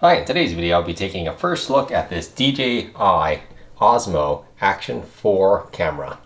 Hi, in today's video I'll be taking a first look at this DJI Osmo Action 4 camera.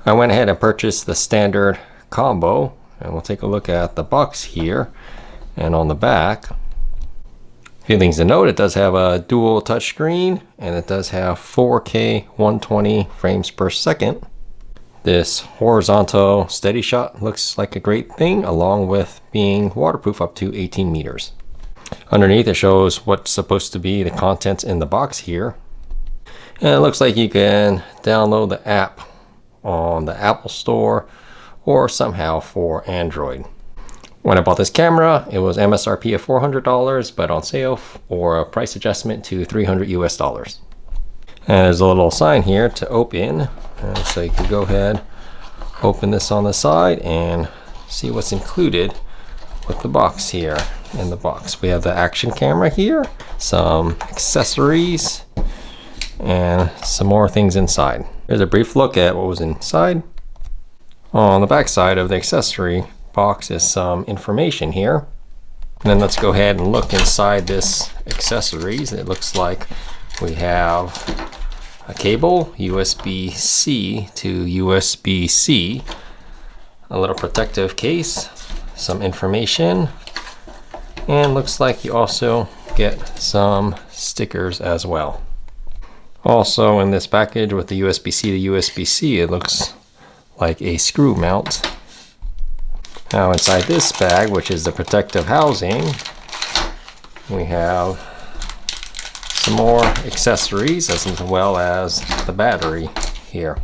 I went ahead and purchased the standard combo, and we'll take a look at the box here and on the back. A few things to note: it does have a dual touchscreen and it does have 4K 120 frames per second. This horizontal steady shot looks like a great thing, along with being waterproof up to 18 meters. Underneath it shows what's supposed to be the contents in the box here. And it looks like you can download the app on the Apple Store or somehow for Android. When I bought this camera, it was MSRP of $400, but on sale for a price adjustment to $300 US. And there's a little sign here to open. And so you can go ahead, open this on the side and see what's included with the box here. In the box we have the action camera here, some accessories, and some more things inside. Here's a brief look at what was inside. On the back side of the accessory box is some information here. And then let's go ahead and look inside this accessories. It looks like we have a cable, USB-C to USB-C, a little protective case, some information, and looks like you also get some stickers as well. Also in this package with the USB-C to USB-C, it looks like a screw mount. Now inside this bag, which is the protective housing, we have some more accessories as well as the battery here.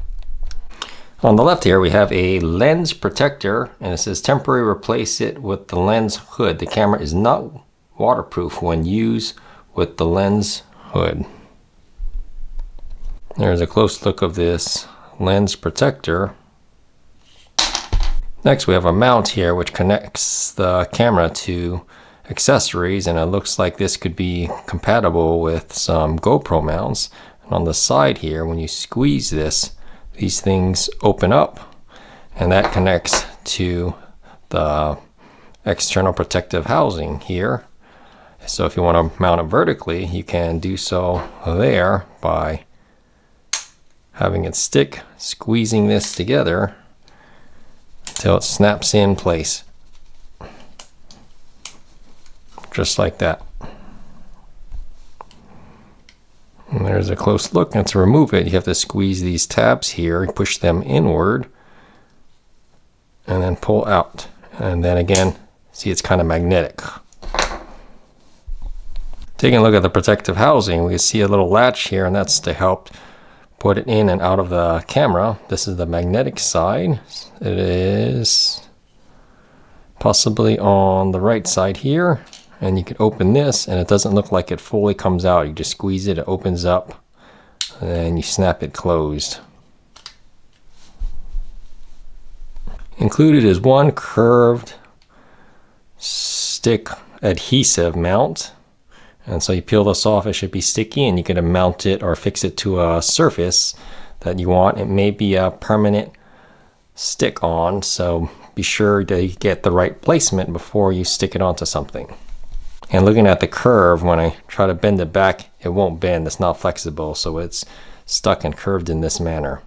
On the left here we have a lens protector, and it says temporarily replace it with the lens hood. The camera is not waterproof when used with the lens hood. There's a close look of this lens protector. Next we have a mount here which connects the camera to accessories, and it looks like this could be compatible with some GoPro mounts. And on the side here, when you squeeze this, these things open up, and that connects to the external protective housing here. So if you want to mount it vertically, you can do so there by having it stick, squeezing this together until it snaps in place. Just like that. And there's a close look, and to remove it you have to squeeze these tabs here, push them inward, and then pull out. And then again, see, it's kind of magnetic. Taking a look at the protective housing, we see a little latch here, and that's to help put it in and out of the camera. This is the magnetic side. It is possibly on the right side here. And you can open this, and it doesn't look like it fully comes out. You just squeeze it, it opens up, and then you snap it closed. Included is one curved stick adhesive mount. And so you peel this off, it should be sticky, and you can mount it or fix it to a surface that you want. It may be a permanent stick on, so be sure that you get the right placement before you stick it onto something. And looking at the curve, when I try to bend it back, it won't bend. It's not flexible, so it's stuck and curved in this manner.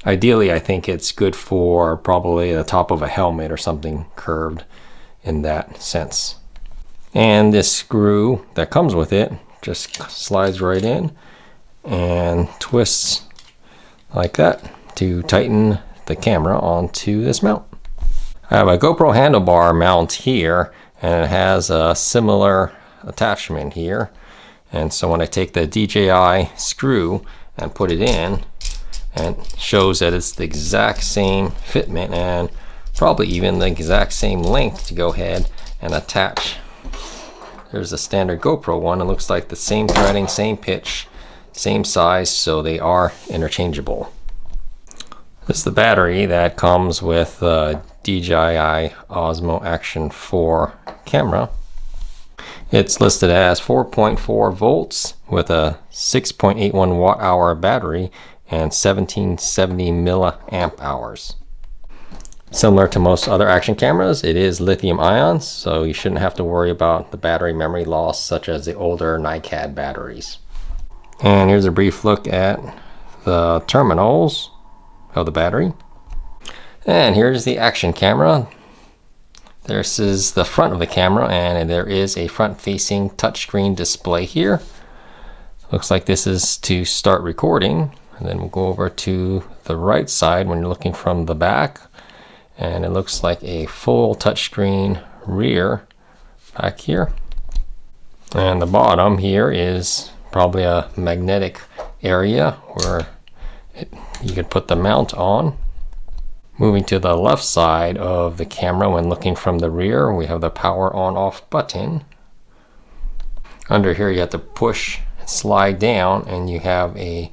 Ideally, I think it's good for probably the top of a helmet or something curved in that sense. And this screw that comes with it just slides right in and twists like that to tighten the camera onto this mount. I have a GoPro handlebar mount here, and it has a similar attachment here. And so when I take the DJI screw and put it in, and it shows that it's the exact same fitment and probably even the exact same length to go ahead and attach. There's a standard GoPro one. It looks like the same threading, same pitch, same size, so they are interchangeable. This is the battery that comes with the DJI Osmo Action 4 camera. It's listed as 4.4 volts with a 6.81 watt hour battery and 1770 milliamp hours. Similar to most other action cameras, it is lithium ions, so you shouldn't have to worry about the battery memory loss such as the older NiCad batteries. And here's a brief look at the terminals of the battery. And here's the action camera. This is the front of the camera, and there is a front-facing touchscreen display here. Looks like this is to start recording, and then we'll go over to the right side when you're looking from the back. And it looks like a full touchscreen rear back here. And the bottom here is probably a magnetic area where you could put the mount on. Moving to the left side of the camera when looking from the rear, we have the power on off button. Under here you have to push and slide down, and you have a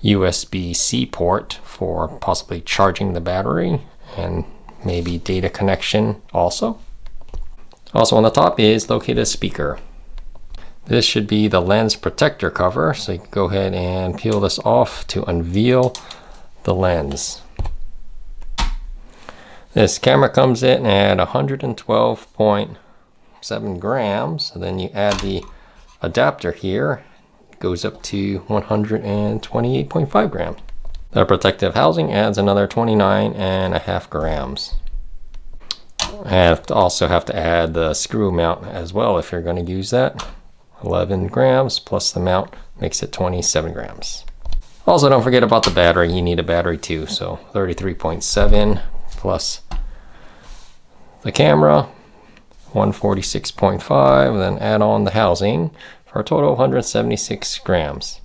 USB-C port for possibly charging the battery and maybe data connection also. Also on the top is located a speaker. This should be the lens protector cover, so you can go ahead and peel this off to unveil the lens. This camera comes in at 112.7 grams, and then you add the adapter here, it goes up to 128.5 grams. The protective housing adds another 29.5 grams. And also have to add the screw mount as well if you're going to use that. 11 grams plus the mount makes it 27 grams. Also, don't forget about the battery. You need a battery too. So 33.7 plus the camera, 146.5, then add on the housing for a total of 176 grams.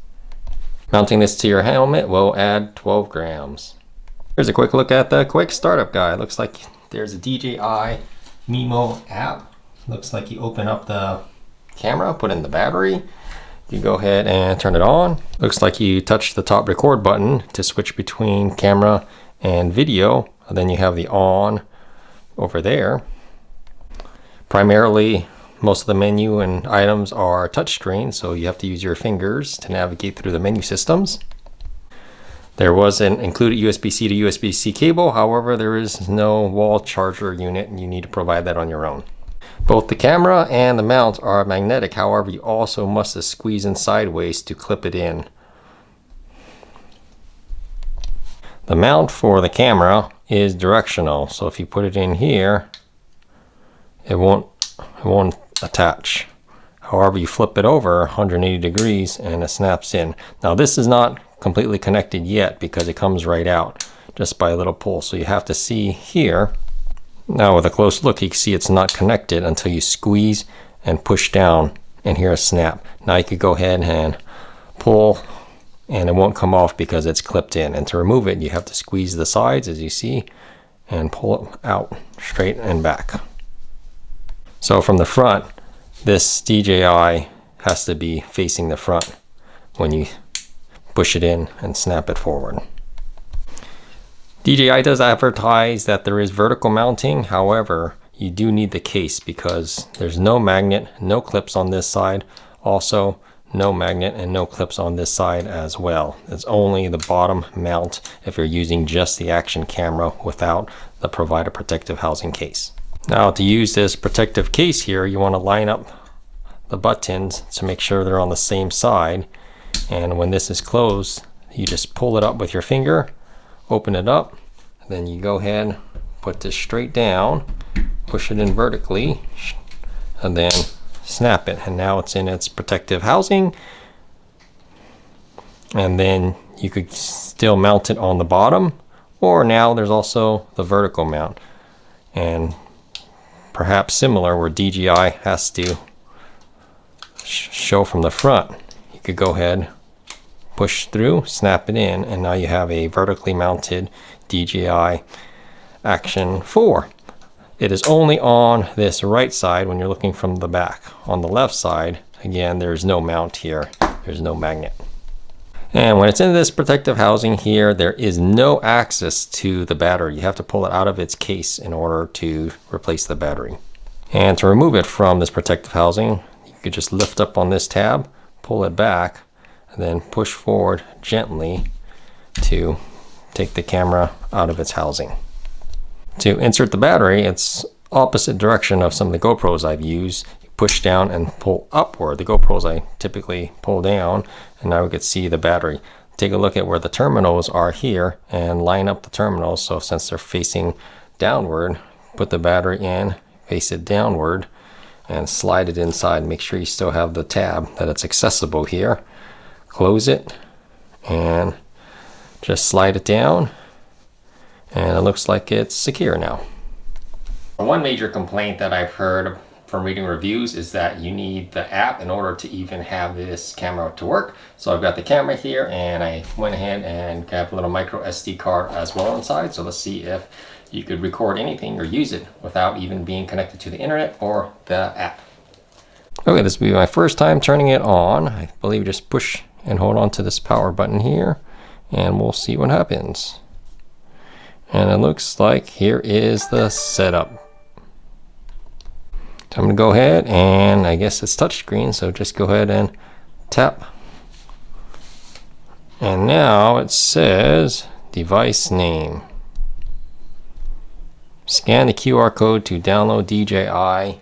Mounting this to your helmet will add 12 grams. Here's a quick look at the quick startup guide. Looks like there's a DJI Mimo app. Looks like you open up the camera, put in the battery, you go ahead and turn it on. Looks like you touch the top record button to switch between camera and video, and then you have the on over there. Primarily, most of the menu and items are touchscreen, so you have to use your fingers to navigate through the menu systems. There was an included USB-C to USB-C cable, however there is no wall charger unit and you need to provide that on your own. Both the camera and the mount are magnetic, however you also must squeeze in sideways to clip it in. The mount for the camera is directional, so if you put it in here, it won't attach. However, you flip it over 180 degrees and it snaps in. Now this is not completely connected yet because it comes right out just by a little pull. So you have to see here. Now with a close look, you can see it's not connected until you squeeze and push down and hear a snap. Now you could go ahead and pull and it won't come off because it's clipped in. And to remove it, you have to squeeze the sides as you see and pull it out straight and back. So from the front, this DJI has to be facing the front when you push it in and snap it forward. DJI does advertise that there is vertical mounting, however, you do need the case because there's no magnet, no clips on this side, also no magnet and no clips on this side as well. It's only the bottom mount if you're using just the action camera without the provided protective housing case. Now to use this protective case here, you want to line up the buttons to make sure they're on the same side, and when this is closed you just pull it up with your finger, open it up, and then you go ahead, put this straight down, push it in vertically, and then snap it, and now it's in its protective housing. And then you could still mount it on the bottom, or now there's also the vertical mount, and perhaps similar where DJI has to show from the front. You could go ahead, push through, snap it in, and now you have a vertically mounted DJI Action 4. It is only on this right side when you're looking from the back. On the left side, again, there's no mount here. There's no magnet. And when it's in this protective housing here, there is no access to the battery. You have to pull it out of its case in order to replace the battery. And to remove it from this protective housing, you could just lift up on this tab, pull it back, and then push forward gently to take the camera out of its housing. To insert the battery, it's opposite direction of some of the GoPros I've used. You push down and pull upward. The GoPros I typically pull down, and now we could see the battery. Take a look at where the terminals are here and line up the terminals. So since they're facing downward, put the battery in, face it downward, and slide it inside. Make sure you still have the tab, that it's accessible here. Close it and just slide it down, and it looks like it's secure now. One major complaint that I've heard from reading reviews is that you need the app in order to even have this camera to work. So I've got the camera here, and I went ahead and got a little micro SD card as well inside. So let's see if you could record anything or use it without even being connected to the internet or the app. Okay, this will be my first time turning it on. I believe just push and hold on to this power button here, and we'll see what happens. And it looks like here is the setup. So I'm going to go ahead, and I guess it's touchscreen, so just go ahead and tap. And now it says device name. Scan the QR code to download DJI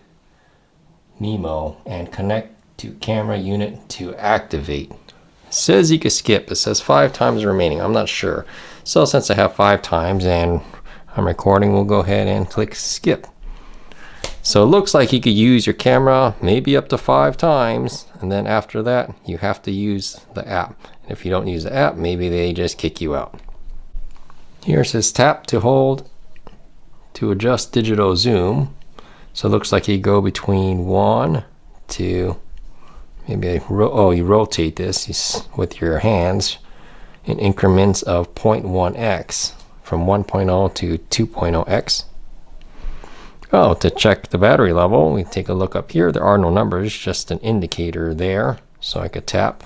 Nemo and connect to camera unit to activate. It says you can skip. It says 5 times remaining. I'm not sure. So since I have 5 times and I'm recording, we'll go ahead and click skip. So it looks like you could use your camera maybe up to 5 times, and then after that you have to use the app. And if you don't use the app, maybe they just kick you out. Here it says tap to hold to adjust digital zoom. So it looks like you go between 1 to maybe you rotate this with your hands in increments of 0.1x from 1.0 to 2.0x. Oh, to check the battery level, we take a look up here. There are no numbers, just an indicator there. So I could tap,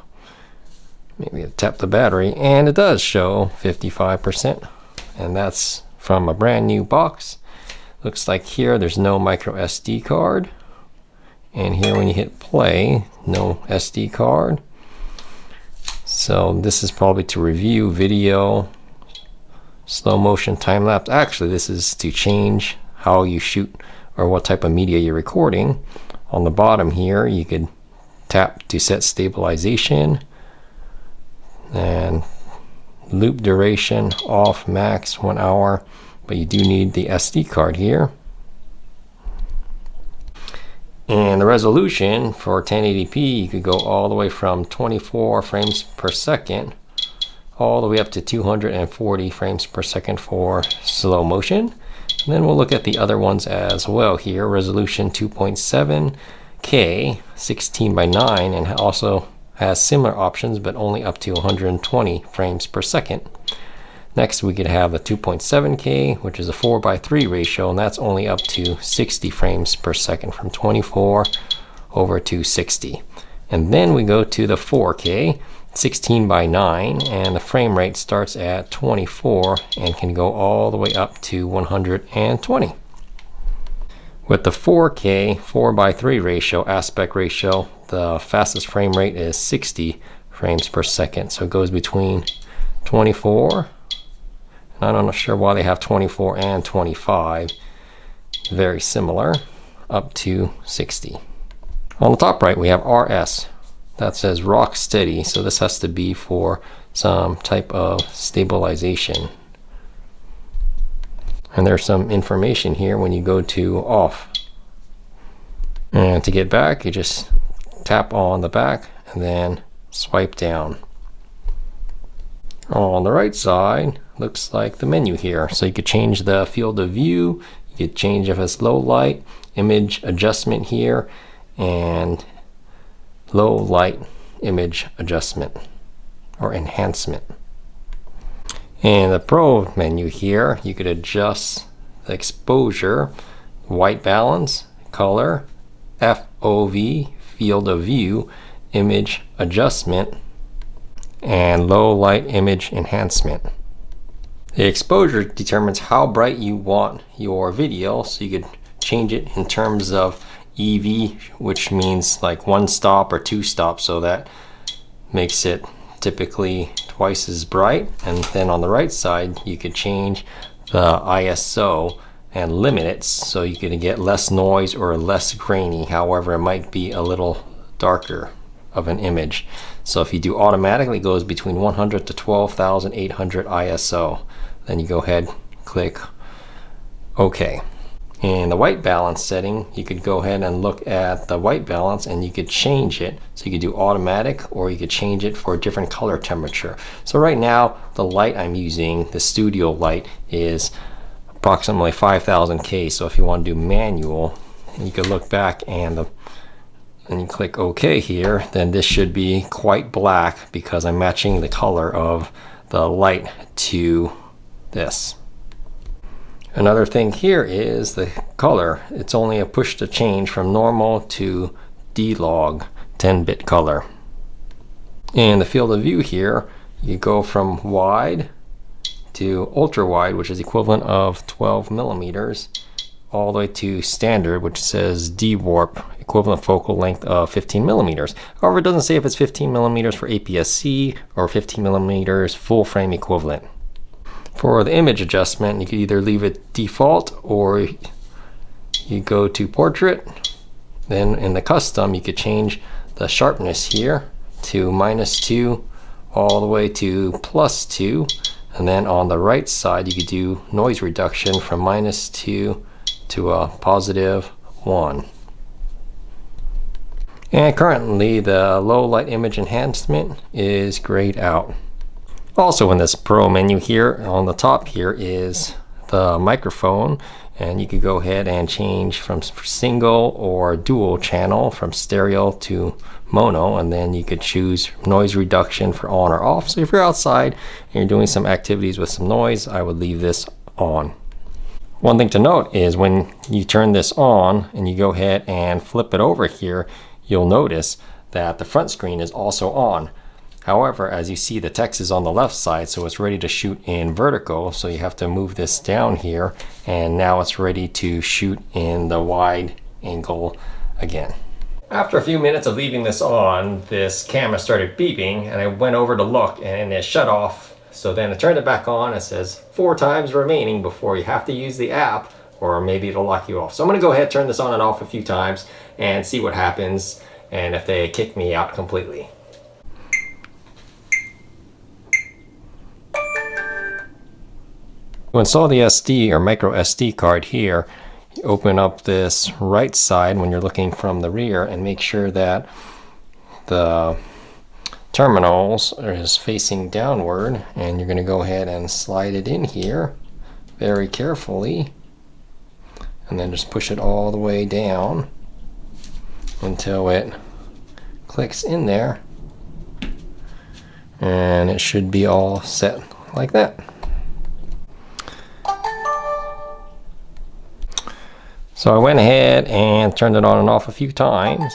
maybe tap the battery, and it does show 55%. And that's from a brand new box. Looks like here there's no micro SD card. And here when you hit play, no SD card. So this is probably to review video, slow motion, time lapse. Actually, this is to change how you shoot or what type of media you're recording. On the bottom here, you could tap to set stabilization and loop duration off, max 1 hour, but you do need the SD card here. And the resolution for 1080p, you could go all the way from 24 frames per second all the way up to 240 frames per second for slow motion. And then we'll look at the other ones as well here. Resolution 2.7K, 16:9, and also has similar options, but only up to 120 frames per second. Next, we could have the 2.7K, which is a 4:3 ratio, and that's only up to 60 frames per second, from 24 over to 60. And then we go to the 4K, 16:9, and the frame rate starts at 24 and can go all the way up to 120. With the 4K 4:3 ratio, aspect ratio, the fastest frame rate is 60 frames per second. So it goes between 24, and I'm not sure why they have 24 and 25, very similar, up to 60. On the top right, we have RS. That says rock steady, so this has to be for some type of stabilization. And there's some information here when you go to off. And to get back, you just tap on the back and then swipe down. On the right side, looks like the menu here. So you could change the field of view, you could change if it's low light, image adjustment here, and low light image adjustment or enhancement. In the Pro menu here, you could adjust the exposure, white balance, color, FOV, field of view, image adjustment, and low light image enhancement. The exposure determines how bright you want your video, so you could change it in terms of EV, which means like 1 stop or 2 stops, so that makes it typically twice as bright. And then on the right side, you could change the ISO and limit it so you can get less noise or less grainy. However, it might be a little darker of an image. So if you do automatically, it goes between 100 to 12,800 ISO. Then you go ahead, click OK. In the white balance setting, you could go ahead and look at the white balance and you could change it. So you could do automatic, or you could change it for a different color temperature. So right now, the light I'm using, the studio light, is approximately 5000K. So if you want to do manual, you could look back and you click OK here, then this should be quite black because I'm matching the color of the light to this. Another thing here is the color. It's only a push to change from normal to D-Log 10-bit color. In the field of view here, you go from wide to ultra wide, which is equivalent of 12 millimeters, all the way to standard, which says D-Warp, equivalent focal length of 15 millimeters. However, it doesn't say if it's 15 millimeters for APS-C or 15 millimeters full frame equivalent. For the image adjustment, you can either leave it default or you go to portrait. Then in the custom, you could change the sharpness here to -2 all the way to +2. And then on the right side, you could do noise reduction from -2 to a +1. And currently, the low light image enhancement is grayed out. Also in this Pro menu here, on the top here is the microphone, and you could go ahead and change from single or dual channel, from stereo to mono, and then you could choose noise reduction for on or off. So if you're outside and you're doing some activities with some noise, I would leave this on. One thing to note is when you turn this on and you go ahead and flip it over here, you'll notice that the front screen is also on. However, as you see, the text is on the left side, so it's ready to shoot in vertical. So you have to move this down here, and now it's ready to shoot in the wide angle again. After a few minutes of leaving this on, this camera started beeping, and I went over to look, and it shut off. So then I turned it back on. It says 4 times remaining before you have to use the app, or maybe it'll lock you off. So I'm gonna go ahead, turn this on and off a few times and see what happens, and if they kick me out completely. To install the SD or micro SD card here, you open up this right side when you're looking from the rear and make sure that the terminals is facing downward, and you're going to go ahead and slide it in here very carefully, and then just push it all the way down until it clicks in there, and it should be all set like that. So I went ahead and turned it on and off a few times.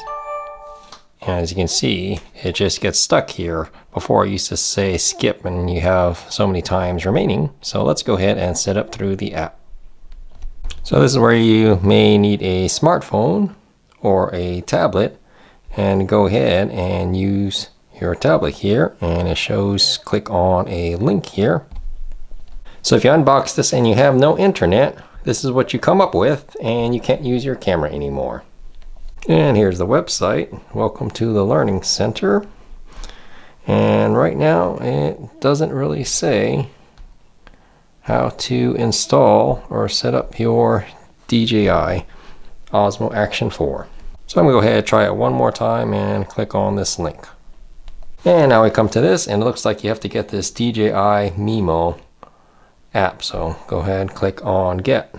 And as you can see, it just gets stuck here. Before I used to say skip and you have so many times remaining. So let's go ahead and set up through the app. So this is where you may need a smartphone or a tablet, and go ahead and use your tablet here, and it shows click on a link here. So if you unbox this and you have no internet, this is what you come up with, and you can't use your camera anymore. And here's the website. Welcome to the Learning Center. And right now it doesn't really say how to install or set up your DJI Osmo Action 4. So I'm going to go ahead and try it one more time and click on this link. And now we come to this, and it looks like you have to get this DJI Mimo app. So go ahead and click on get.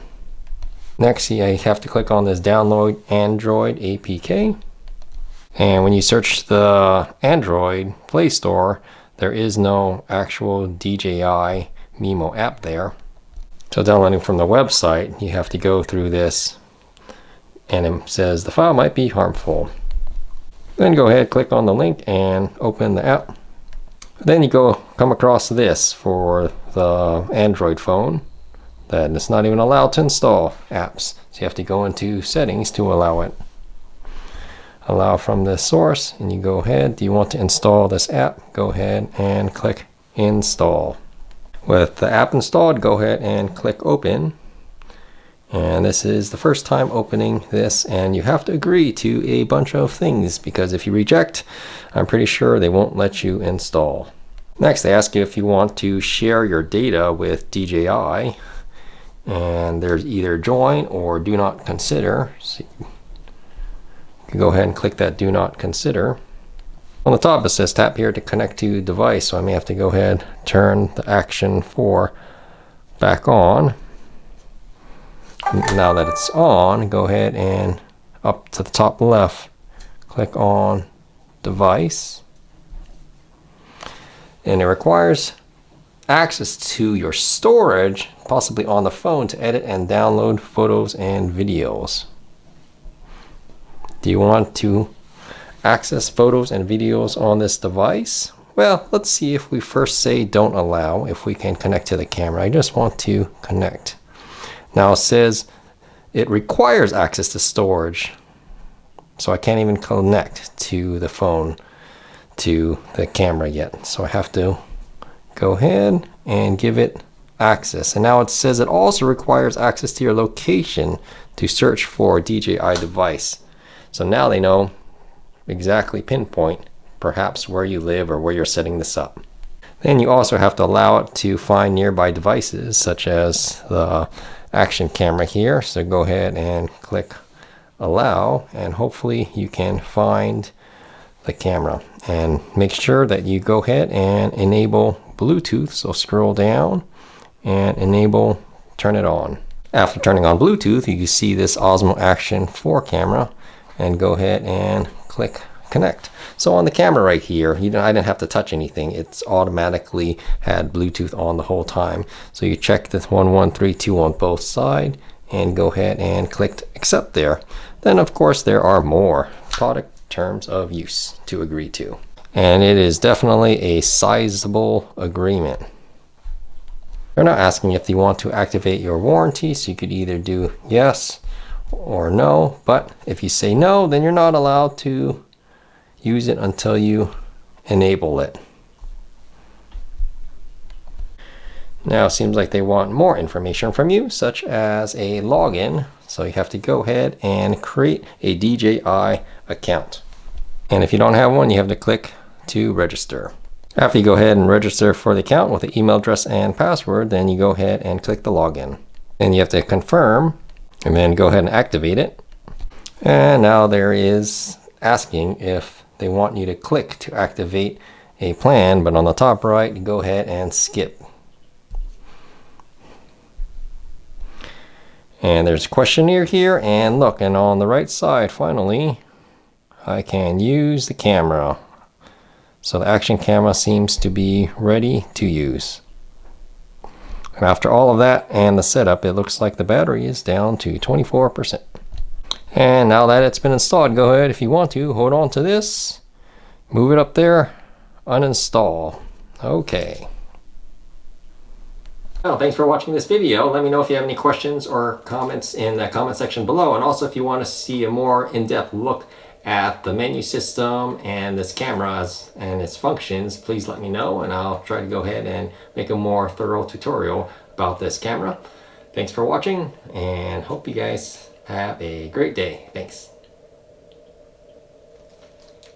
Next, you have to click on this download Android APK. And when you search the Android Play Store, there is no actual DJI Mimo app there. So downloading from the website, you have to go through this, and it says the file might be harmful. Then go ahead, click on the link and open the app. Then you come across this for the Android phone, that it's not even allowed to install apps. So you have to go into settings to allow it. Allow from the source, and you go ahead, do you want to install this app? Go ahead and click install. With the app installed, go ahead and click open. And this is the first time opening this, and you have to agree to a bunch of things, because if you reject, I'm pretty sure they won't let you install. Next, they ask you if you want to share your data with DJI, and there's either join or do not consider. So you can go ahead and click that do not consider. On the top it says tap here to connect to device, so I may have to go ahead and turn the Action 4 back on. Now that it's on, go ahead and up to the top left, click on device. And it requires access to your storage, possibly on the phone, to edit and download photos and videos. Do you want to access photos and videos on this device? Well, let's see if we first say don't allow, if we can connect to the camera. I just want to connect. Now it says it requires access to storage, so I can't even connect to the phone to the camera yet. So I have to go ahead and give it access. And now it says it also requires access to your location to search for a DJI device. So now they know exactly, pinpoint perhaps where you live or where you're setting this up. Then you also have to allow it to find nearby devices, such as the action camera here. So go ahead and click allow, and hopefully you can find the camera. And make sure that you go ahead and enable Bluetooth. So scroll down and enable, turn it on. After turning on Bluetooth, you can see this Osmo Action 4 camera, and go ahead and click connect. So on the camera right here, I didn't have to touch anything. It's automatically had Bluetooth on the whole time. So you check this 1132 on both sides and go ahead and click accept there. Then of course there are more product terms of use to agree to. And it is definitely a sizable agreement. They're not asking if you want to activate your warranty, so you could either do yes or no. But if you say no, then you're not allowed to use it until you enable it. Now it seems like they want more information from you, such as a login. So you have to go ahead and create a DJI account. And if you don't have one, you have to click to register. After you go ahead and register for the account with the email address and password, then you go ahead and click the login. Then you have to confirm, and then go ahead and activate it. And now there is asking if they want you to click to activate a plan, but on the top right, you go ahead and skip. And there's a questionnaire here, and look, and on the right side, finally, I can use the camera. So the action camera seems to be ready to use. And after all of that and the setup, it looks like the battery is down to 24%. And now that it's been installed, go ahead, if you want to, hold on to this, move it up there, uninstall. Okay. Well, thanks for watching this video. Let me know if you have any questions or comments in the comment section below. And also if you want to see a more in-depth look at the menu system and this camera and its functions, please let me know, and I'll try to go ahead and make a more thorough tutorial about this camera. Thanks for watching, and hope you guys have a great day. Thanks.